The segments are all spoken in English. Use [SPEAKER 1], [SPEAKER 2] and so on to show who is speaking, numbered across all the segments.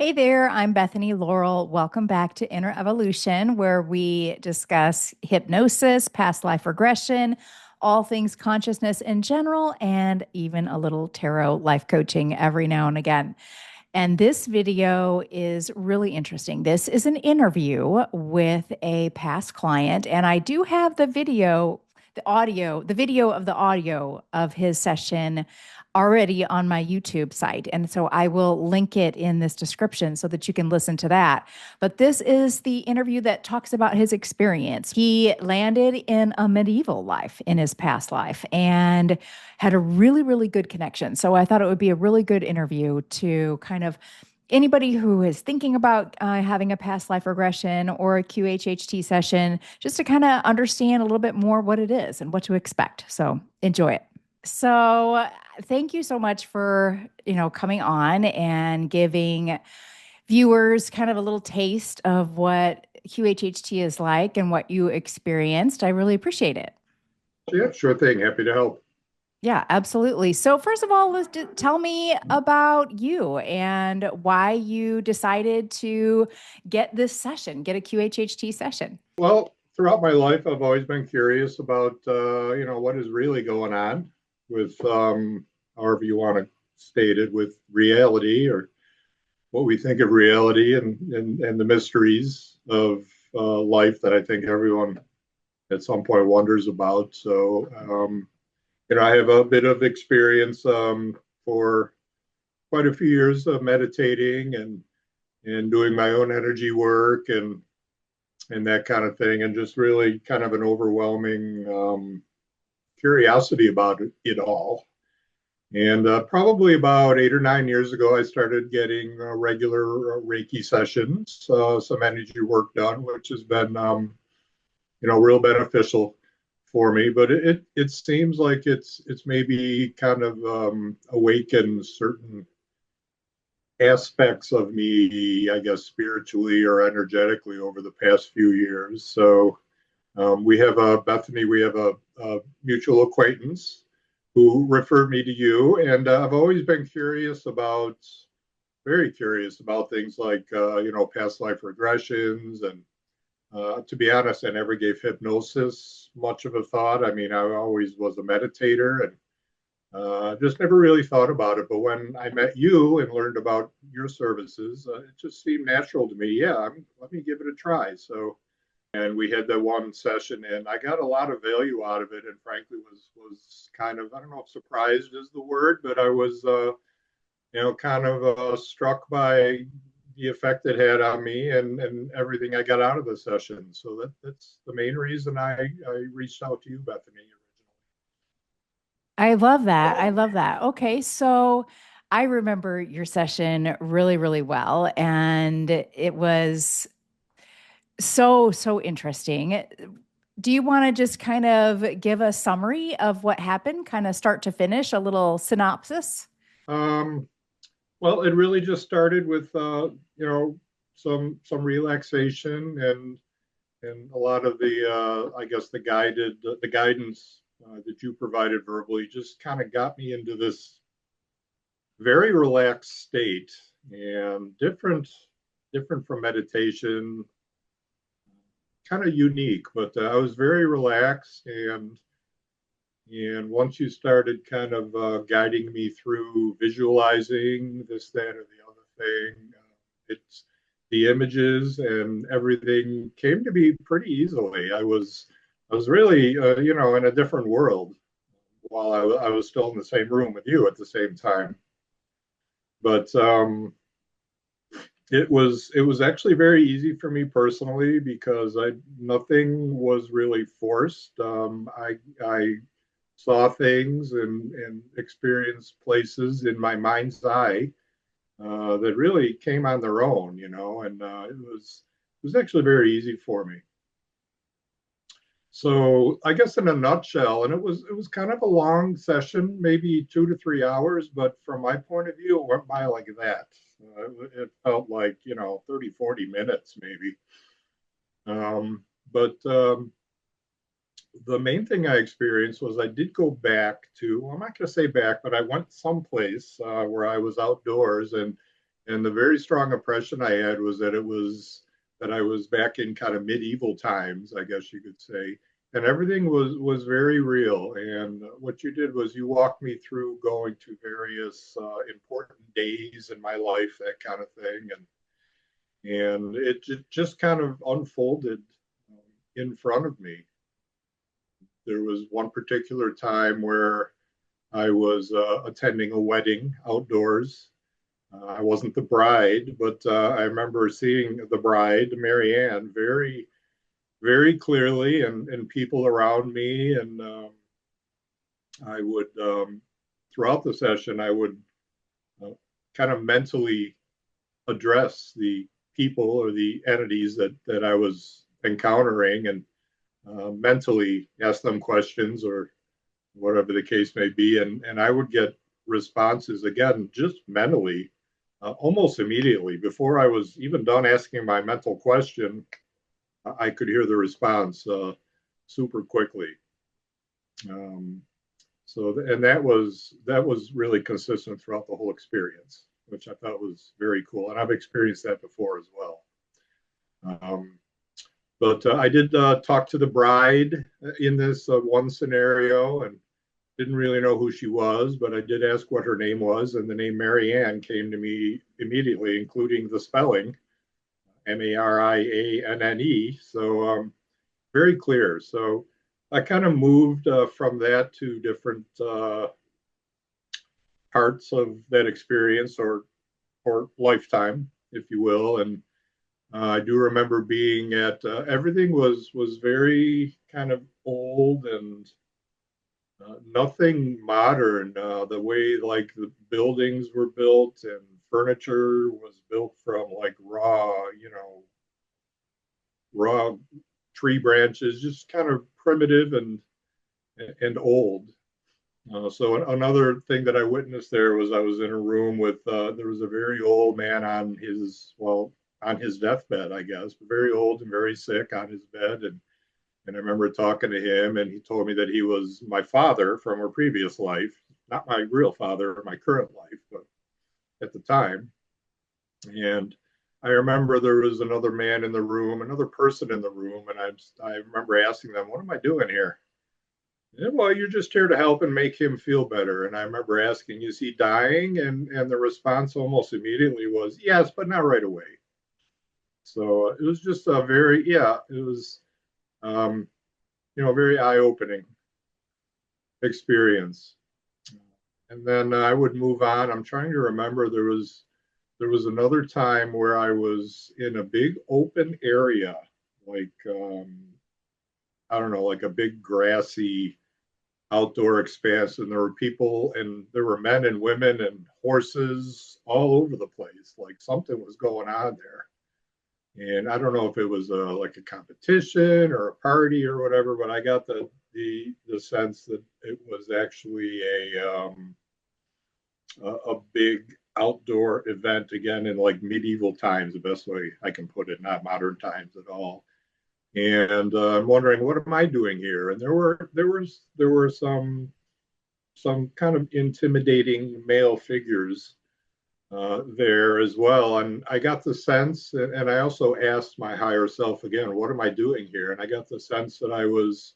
[SPEAKER 1] Hey there, I'm Bethany Laurel. Welcome back to Inner Evolution, where we discuss hypnosis, past life regression, all things consciousness in general, and even a little tarot life coaching every now and again. And this video is really interesting. This is an interview with a past client, and I do have the video of the audio of his session already on my YouTube site. And so I will link it in this description so that you can listen to that. But this is the interview that talks about his experience. He landed in a medieval life in his past life and had a really, really good connection. So I thought it would be a really good interview to kind of anybody who is thinking about having a past life regression or a QHHT session, just to kind of understand a little bit more what it is and what to expect. So enjoy it. So thank you so much for, coming on and giving viewers kind of a little taste of what QHHT is like and what you experienced. I really appreciate it.
[SPEAKER 2] Yeah, sure thing. Happy to help.
[SPEAKER 1] Yeah, absolutely. So first of all, let's tell me about you and why you decided to get a QHHT session.
[SPEAKER 2] Well, throughout my life, I've always been curious about, what is really going on with, however you want to state it, with reality or what we think of reality and the mysteries of life that I think everyone at some point wonders about. So, I have a bit of experience for quite a few years of meditating and doing my own energy work and that kind of thing, and just really kind of an overwhelming curiosity about it all. And probably about 8 or 9 years ago, I started getting regular Reiki sessions, some energy work done, which has been, real beneficial for me. But it seems like it's maybe kind of awakened certain aspects of me, I guess, spiritually or energetically over the past few years. So we have a mutual acquaintance who referred me to you, and I've always been very curious about things like past life regressions, and to be honest, I never gave hypnosis much of a thought. I mean, I always was a meditator and just never really thought about it. But when I met you and learned about your services, it just seemed natural to me. Yeah, let me give it a try. So, and we had that one session, and I got a lot of value out of it. And frankly, was kind of, I don't know if surprised is the word, but I was kind of struck by the effect it had on me and everything I got out of the session. So that's the main reason I reached out to you, Bethany.
[SPEAKER 1] I love that. I love that. Okay, so I remember your session really, really well, and it was so interesting. Do you want to just kind of give a summary of what happened, kind of start to finish, a little synopsis?
[SPEAKER 2] Um, well, it really just started with some relaxation and a lot of the I guess the guidance that you provided verbally just kind of got me into this very relaxed state and different from meditation, kind of unique. But I was very relaxed, and once you started kind of guiding me through visualizing this, that, or the other thing, it's the images and everything came to me pretty easily. I was really, in a different world while I was still in the same room with you at the same time. But it was actually very easy for me personally because I nothing was really forced. I saw things and experienced places in my mind's eye that really came on their own, and it was actually very easy for me. So I guess in a nutshell, and it was kind of a long session, maybe 2 to 3 hours, but from my point of view, it went by like that. It felt like 30, 40 minutes maybe. But the main thing I experienced was I did go back to, well, I'm not going to say back, but I went someplace where I was outdoors, And the very strong impression I had was that I was back in kind of medieval times, I guess you could say. And everything was very real. And what you did was you walked me through going to various important days in my life, that kind of thing. And it just kind of unfolded in front of me. There was one particular time where I was attending a wedding outdoors. I wasn't the bride, but I remember seeing the bride, Mary Ann, very, very clearly, and people around me. And I would, throughout the session, I would uh, kind of mentally address the people or the entities that I was encountering, and mentally ask them questions or whatever the case may be. And I would get responses again, just mentally, almost immediately. Before I was even done asking my mental question, I could hear the response super quickly. Um, and that was really consistent throughout the whole experience, which I thought was very cool. And I've experienced that before as well. Um, but I did talk to the bride in this one scenario, and didn't really know who she was, but I did ask what her name was, and the name Mary Ann came to me immediately, including the spelling, Marianne. So very clear. So I kind of moved from that to different parts of that experience, or lifetime, if you will. And I do remember being at everything was very kind of old and nothing modern. The way like the buildings were built and furniture was built from like raw tree branches, just kind of primitive and old. So another thing that I witnessed there was I was in a room with there was a very old man on his deathbed, I guess, very old and very sick on his bed. And I remember talking to him, and he told me that he was my father from a previous life, not my real father, my current life, but at the time. And I remember there was another man in the room, another person in the room, and I remember asking them, "What am I doing here?" And, well, you're just here to help and make him feel better. And I remember asking, "Is he dying?" And the response almost immediately was, "Yes, but not right away." So it was just a very, yeah, it was um, very eye-opening experience. And then I would move on. I'm trying to remember there was another time where I was in a big open area, like I don't know, like a big grassy outdoor expanse, and there were people, and there were men and women and horses all over the place. Like something was going on there. And I don't know if it was like a competition or a party or whatever, but I got the sense that it was actually a big outdoor event again in like medieval times, the best way I can put it, not modern times at all. And I'm wondering, what am I doing here? And there were some kind of intimidating male figures there as well. And I got the sense, and I also asked my higher self again, what am I doing here? And I got the sense that I was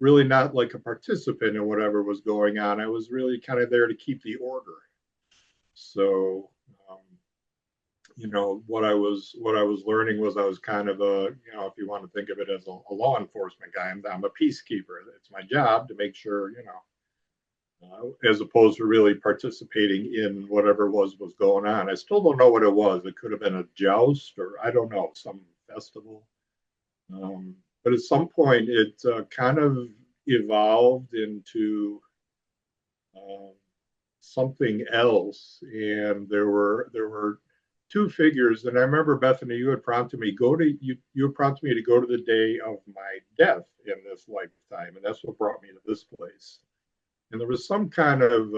[SPEAKER 2] really not like a participant in whatever was going on. I was really kind of there to keep the order. So, um, what I was learning was I was kind of if you want to think of it as a law enforcement guy, I'm a peacekeeper. It's my job to make sure, as opposed to really participating in whatever was going on. I still don't know what it was. It could have been a joust, or I don't know, some festival. But at some point, it kind of evolved into um, something else, and there were two figures. And I remember, Bethany, you had prompted me you had prompted me to go to the day of my death in this lifetime, and that's what brought me to this place. And there was some kind of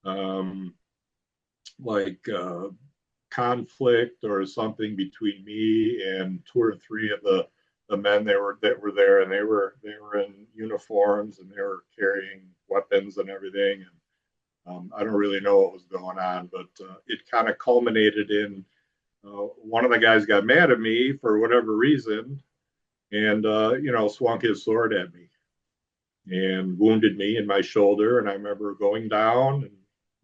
[SPEAKER 2] um, like conflict or something between me and two or three of the men that were there, and they were in uniforms, and they were carrying weapons and everything. I don't really know what was going on, but it kind of culminated in one of the guys got mad at me for whatever reason, and swung his sword at me and wounded me in my shoulder. And I remember going down and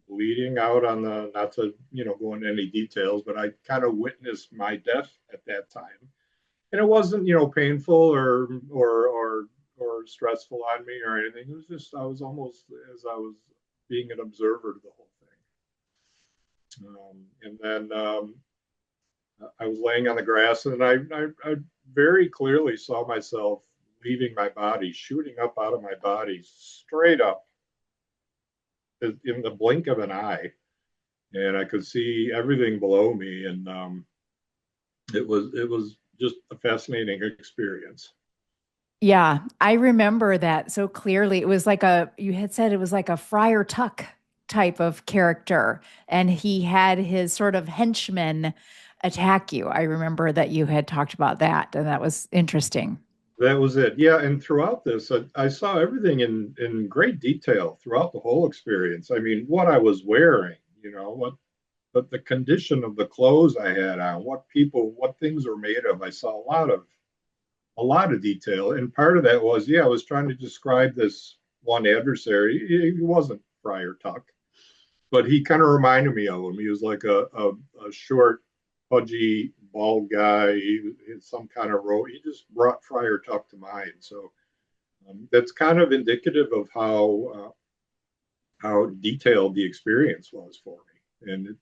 [SPEAKER 2] bleeding out on the, not to go into any details, but I kind of witnessed my death at that time, and it wasn't painful or stressful on me or anything. It was just I was almost as I was being an observer to the whole thing. And then I was laying on the grass, and I very clearly saw myself leaving my body, shooting up out of my body, straight up in the blink of an eye, and I could see everything below me, and it was just a fascinating experience.
[SPEAKER 1] Yeah, I remember that so clearly. It was like you had said it was like a Friar Tuck type of character, and he had his sort of henchmen attack you. I remember that you had talked about that, and that was interesting.
[SPEAKER 2] That was it. Yeah, and throughout this, I saw everything in great detail throughout the whole experience. I mean, what I was wearing, but the condition of the clothes I had on, what things were made of. I saw a lot of detail, and part of that was, yeah, I was trying to describe this one adversary. He wasn't Friar Tuck, but he kind of reminded me of him. He was like a short, pudgy, bald guy. He had some kind of robe. He just brought Friar Tuck to mind. So that's kind of indicative of how detailed the experience was for me, and it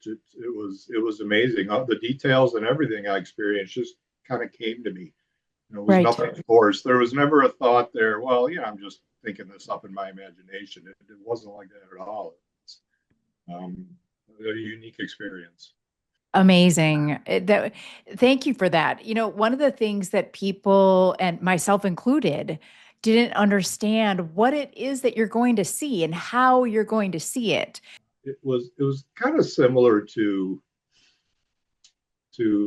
[SPEAKER 2] was amazing. All the details and everything I experienced just kind of came to me. It was
[SPEAKER 1] Right.
[SPEAKER 2] nothing forced. There was never a thought there. Well, yeah, I'm just thinking this up in my imagination. It wasn't like that at all. It's um, a unique experience.
[SPEAKER 1] Amazing. Thank you for that. One of the things that people, and myself included, didn't understand what it is that you're going to see and how you're going to see it.
[SPEAKER 2] It was kind of similar to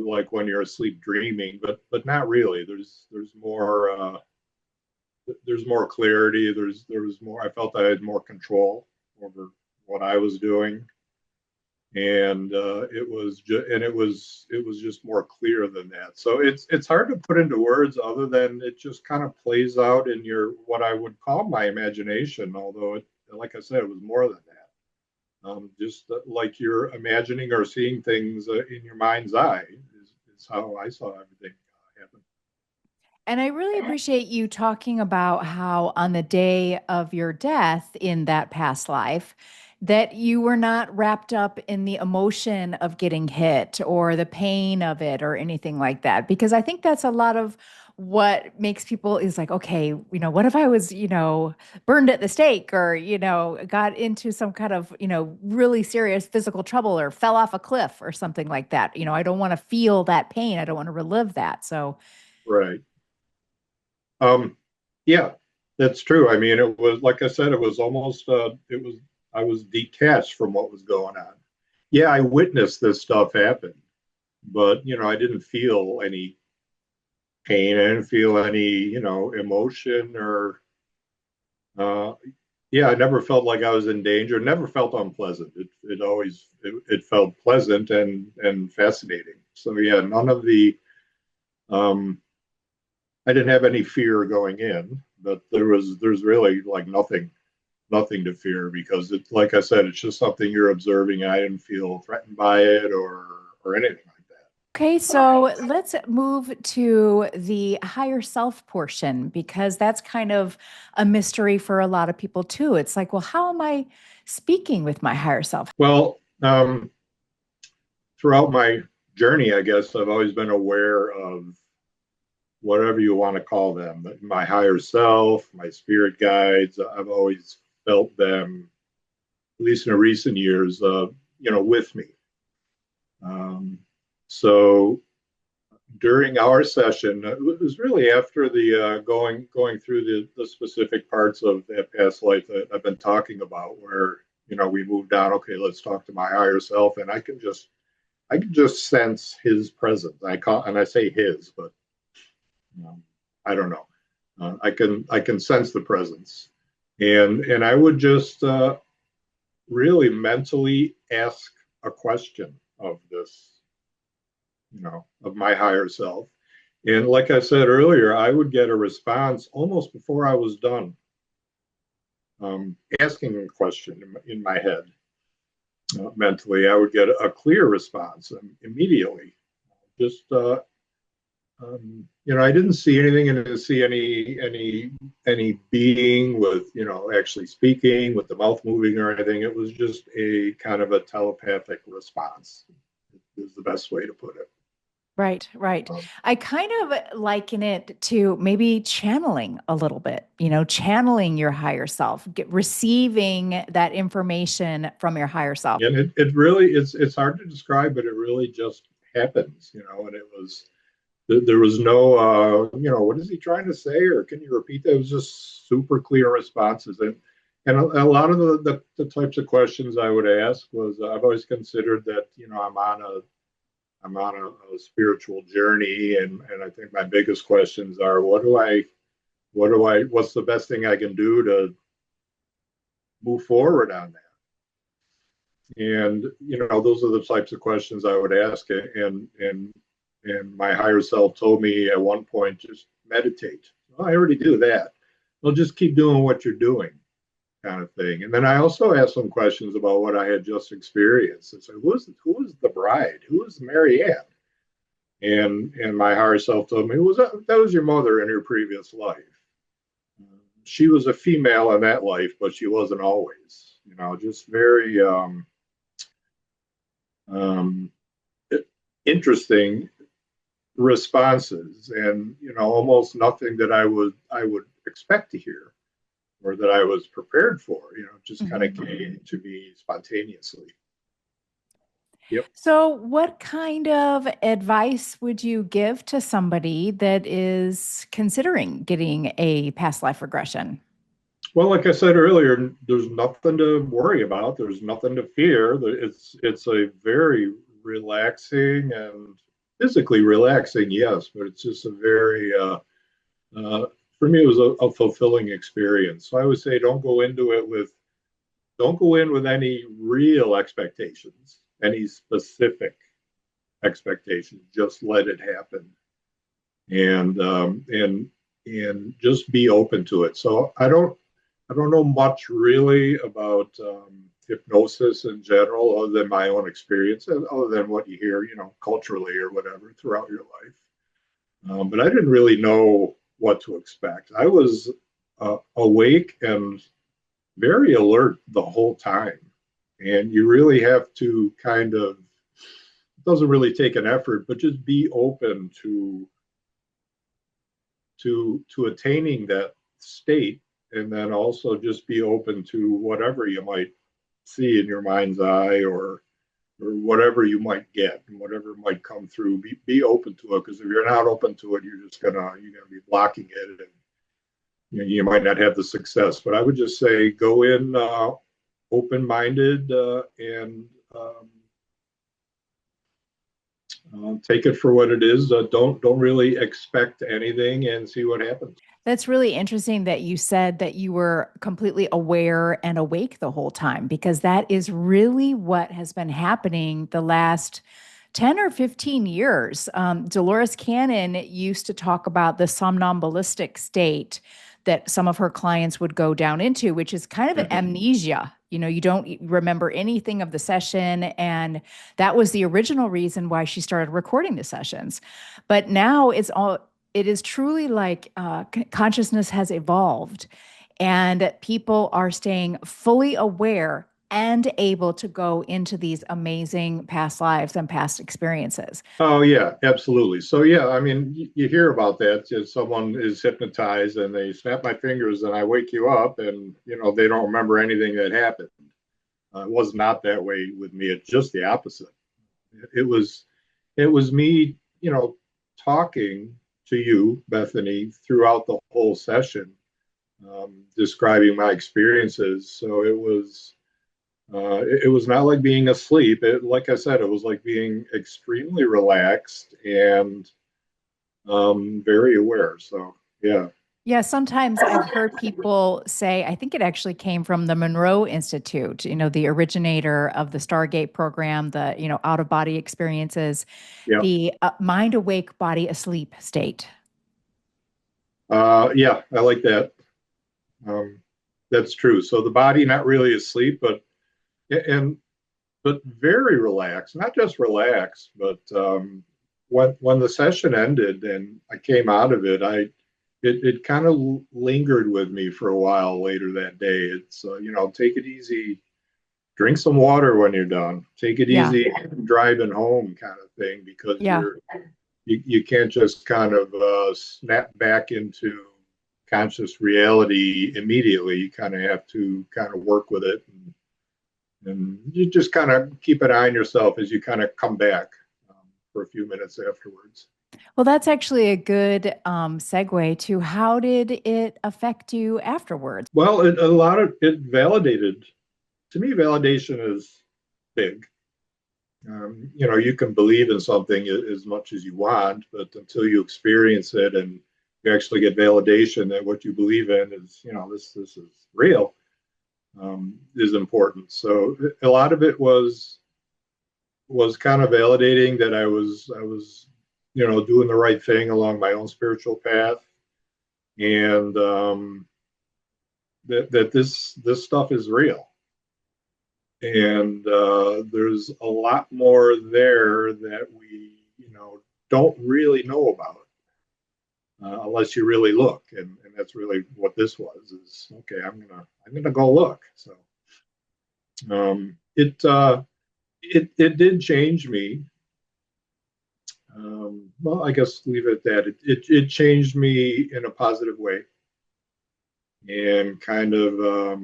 [SPEAKER 2] like when you're asleep dreaming, but not really. There's more clarity. There was more. I felt I had more control over what I was doing, and it was just more clear than that. So it's hard to put into words other than it just kind of plays out in your what I would call my imagination. Although like I said, it was more than that. Just like you're imagining or seeing things in your mind's eye is how I saw everything happen.
[SPEAKER 1] And I really appreciate you talking about how, on the day of your death in that past life, that you were not wrapped up in the emotion of getting hit or the pain of it or anything like that. Because I think that's a lot of what makes people is like, okay, what if I was, burned at the stake or, got into some kind of, really serious physical trouble or fell off a cliff or something like that. I don't want to feel that pain. I don't want to relive that. So,
[SPEAKER 2] Right. Yeah, that's true. I mean, it was like I said, it was almost I was detached from what was going on. Yeah, I witnessed this stuff happen, but I didn't feel any pain. I didn't feel any emotion or uh, yeah, I never felt like I was in danger. Never felt unpleasant. It felt pleasant and fascinating. So yeah, none of the um, I didn't have any fear going in, but there's really like nothing to fear because it's like I said, it's just something you're observing. And I didn't feel threatened by it or anything like that.
[SPEAKER 1] okay, so let's move to the higher self portion because that's kind of a mystery for a lot of people too. It's like, well, how am I speaking with my higher self?
[SPEAKER 2] Well, throughout my journey, I guess I've always been aware of whatever you want to call them, my higher self, my spirit guides. I've always felt them, at least in recent years, with me. Um, so during our session, it was really after the going through the specific parts of that past life that I've been talking about, where we moved on. Okay, let's talk to my higher self, and I can just sense his presence. I say his, but I don't know. I can sense the presence, and I would just really mentally ask a question of this, of my higher self. And like I said earlier, I would get a response almost before I was done asking a question in my head. Mentally, I would get a clear response immediately. Just I didn't see anything, and didn't see any being with actually speaking with the mouth moving or anything. It was just a kind of a telepathic response. Is the best way to put it.
[SPEAKER 1] Right, right.
[SPEAKER 2] Um,
[SPEAKER 1] I kind of liken it to maybe channeling a little bit, channeling your higher self, receiving that information from your higher self.
[SPEAKER 2] and it really it's hard to describe, but it really just happens, and it was there was no what is he trying to say, or can you repeat that? It was just super clear responses, and a lot of the types of questions I would ask was I've always considered that I'm on a spiritual journey, and I think my biggest questions are what's the best thing I can do to move forward on that. And those are the types of questions I would ask. And my higher self told me at one point, just meditate. Well, I already do that. Well, just keep doing what you're doing, kind of thing. And then I also asked some questions about what I had just experienced. And so, who was the bride? Who was Mary Ann? And my higher self told me, that was your mother in your previous life. She was a female in that life, but she wasn't always. Just very um, interesting responses, and almost nothing that I would expect to hear or that I was prepared for. Just kind of came to me spontaneously. Yep.
[SPEAKER 1] So, what kind of advice would you give to somebody that is considering getting a past life regression?
[SPEAKER 2] Well, like I said earlier, there's nothing to worry about. There's nothing to fear. It's a very relaxing and physically relaxing, yes, but it's just a very for me it was a fulfilling experience. So I would say don't go in with any real expectations, any specific expectations. Just let it happen, and just be open to it. So I don't know much really about hypnosis in general, other than my own experience, and other than what you hear, culturally or whatever throughout your life. But I didn't really know what to expect. I was awake and very alert the whole time. And you really have to kind of, it doesn't really take an effort, but just be open to attaining that state, and then also just be open to whatever you might see in your mind's eye, or whatever you might get and whatever might come through. Be open to it, because if you're not open to it, you're gonna be blocking it, and you might not have the success. But I would just say go in open-minded, and take it for what it is. Don't really expect anything, and see what happens.
[SPEAKER 1] That's really interesting that you said that you were completely aware and awake the whole time, because that is really what has been happening the last 10 or 15 years. Dolores Cannon used to talk about the somnambulistic state that some of her clients would go down into, which is kind of an amnesia. You don't remember anything of the session. And that was the original reason why she started recording the sessions. But now it is truly like consciousness has evolved, and people are staying fully aware and able to go into these amazing past lives and past experiences.
[SPEAKER 2] Oh yeah, absolutely. So yeah, I mean, you hear about that. If someone is hypnotized and they snap my fingers and I wake you up, and they don't remember anything that happened. It was not that way with me. It's just the opposite. It was it was me, talking to you, Bethany, throughout the whole session, describing my experiences. So it was not like being asleep. Like I said, it was like being extremely relaxed and very aware. So yeah.
[SPEAKER 1] Yeah, sometimes I've heard people say, I think it actually came from the Monroe Institute, the originator of the Stargate program, the, out of body experiences,
[SPEAKER 2] Yeah.
[SPEAKER 1] the mind awake, body asleep state.
[SPEAKER 2] Yeah, I like that. Um, that's true. So the body not really asleep, and but very relaxed. Not just relaxed, but when the session ended and I came out of it, it kind of lingered with me for a while later that day. It's take it easy, drink some water when you're done, take it
[SPEAKER 1] Yeah.
[SPEAKER 2] easy, driving home kind of thing, because
[SPEAKER 1] Yeah.
[SPEAKER 2] you can't just kind of snap back into conscious reality immediately. You kind of have to kind of work with it, and you just kind of keep an eye on yourself as you kind of come back for a few minutes afterwards.
[SPEAKER 1] Well, that's actually a good segue to how did it affect you afterwards?
[SPEAKER 2] Well, a lot of it validated. To me, validation is big. You can believe in something as much as you want, but until you experience it and you actually get validation that what you believe in is, this is real, is important. So a lot of it was kind of validating that I was doing the right thing along my own spiritual path, and that this stuff is real, and there's a lot more there that we don't really know about unless you really look, and that's really what this was. Is okay. I'm gonna go look. So it did change me. Well, I guess leave it at that. It changed me in a positive way, and kind of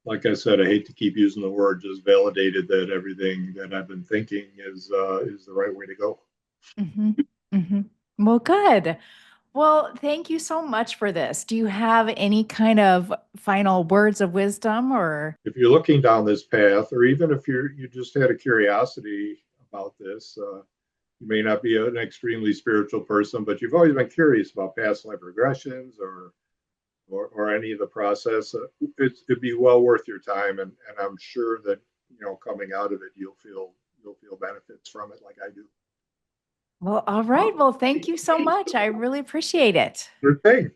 [SPEAKER 2] like I said, I hate to keep using the word, just validated that everything that I've been thinking is the right way to go.
[SPEAKER 1] Hmm. Hmm. Well, good. Well, thank you so much for this. Do you have any kind of final words of wisdom or?
[SPEAKER 2] If you're looking down this path, or even if you just had a curiosity about this, you may not be an extremely spiritual person, but you've always been curious about past life regressions or any of the process. It'd be well worth your time, and I'm sure that coming out of it, you'll feel benefits from it, like I do.
[SPEAKER 1] Well, all right. Well, thank you so much. I really appreciate it.
[SPEAKER 2] Good thing.